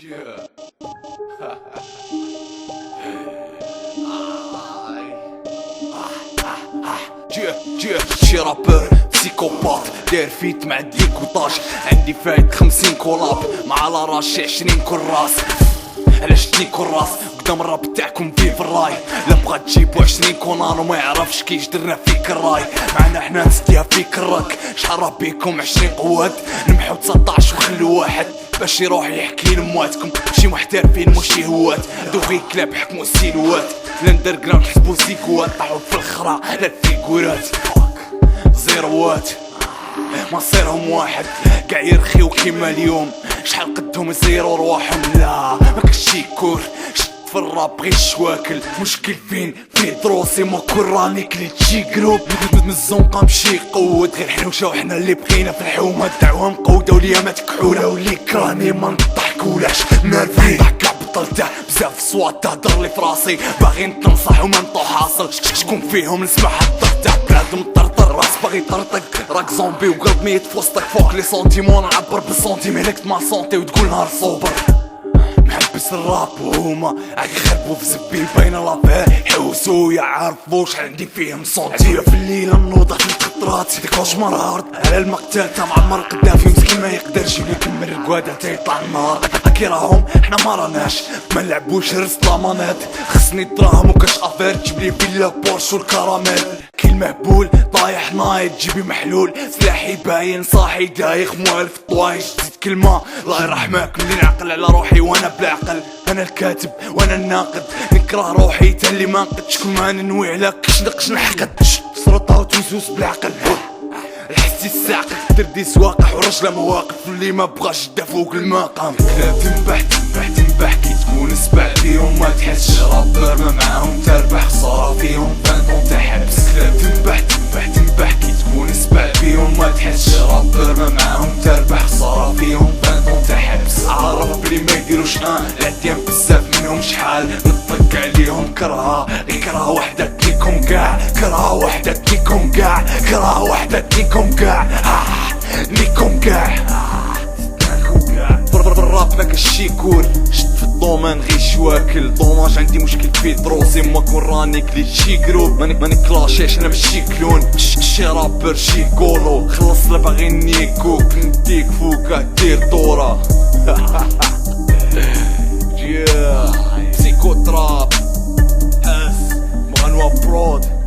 شي رابر بسيكوبات داير فيت مع ديكوطاج، عندي فايت 50 كولاب مع لا راشي 20 كراس. علاش 2 كراس قدام الراب تاعكم فيه الراي؟ لا بغا تجيبو 20 كونان وما يعرفش كي يجدرنا فيك الراي. معنا حنا نسديها فيك الرك، شحال بيكم 20 قوات نمحو 19 وخلو واحد باش يروح يحكي لمواتكم. شي محترفين ماشي هوات، هادو غير كلاب حكمو السيلوات. الاندر جراوند حسبو سيكوات، طاحو في الخرا لا الفيكورات. زيروات مصيرهم واحد، قاع يرخيو كيما اليوم. شحال قدهم زيرو رواحهم، لا ماكاش شي كور. شت في الراب غير الشواكل، مشكل فين فيه دروسي ما كون راني كليت شي جروب. من الزنقة مشي قود غير حنوشة وحنا اللي بقينا في الحومة. الدعوة مقودة وليا ما تكحولة، وليك راني ما نضحكولاش مالفي ضحكة بطلته بزاف صوات تهدر لي فراسي. باغي نتنصح وما نطو حاصل، شكون فيهم نسمعها الضغطة بنادم طرطر راس باغي يطرطق. راك زومبي وقلب ميت في وسطك فوق لي سونتيمون. نعبر بالسونتيم هلكت مع سونتي وتقول نهار صوبر. محبس الراب وهما عاك يخربو في زبي بين لافير يحوسو يعرفو شحال عندي فيهم سونتي. في الليل نوض في الخطرات ديكوش مرهارد على المقتال تا معمر القدافي مسكين ما يقدرش يكمل القواده تا يطلع النهار. هاكي راهم حنا ما راناش ما نلعبوش رز طلامانات. خصني دراهم وكاش افير تجيبلي فيلا بورش والكراميل. كي المهبول طايح نايض جيبي محلول، سلاحي باين صاحي دايخ موالف طوايش. زيد كلمة الله يرحمك مني نعقل على روحي وانا بلا عقل. انا الكاتب وانا الناقد، نكره روحي تالي ما نقدش كل ما ننوي على كش نحقد. سرطة وتوسوس بالعقل الحسي الساقط، تردي سواقح ورجله مواقف اللي ما بغاش يدا فوق المقام. كلاب تنبح كي تكون سبع فيهم ما تحسش. رابر ما معاهم تربح، خسارة فيهم فانتون تحبس. كلاب تنبح كي تكون سبع فيهم ما تحسش. رابر ما معاهم تربح، خسارة فيهم فانتون تحبس. عارف بلي ما يديروش العديان بزاف منهم شحال نطق عليهم. كرهة غير كرهة وحدة كيكم كاع، كرهة وحدة كيكم كاع، كرهة وحدة كيكم كاع، ليكم كاع. بالراب ماكاش شي كور، شت في الدومان غير شواكل. دوماج عندي مشكل في دروسي ما كون راني كليت شي جروب. ماني كلاشيش انا ماشي كلون، شي رابر شي كولو. خلص لا باغي نيكوك نديك فوكا دير دورة. سيكو تراب حاس مغنوة برود.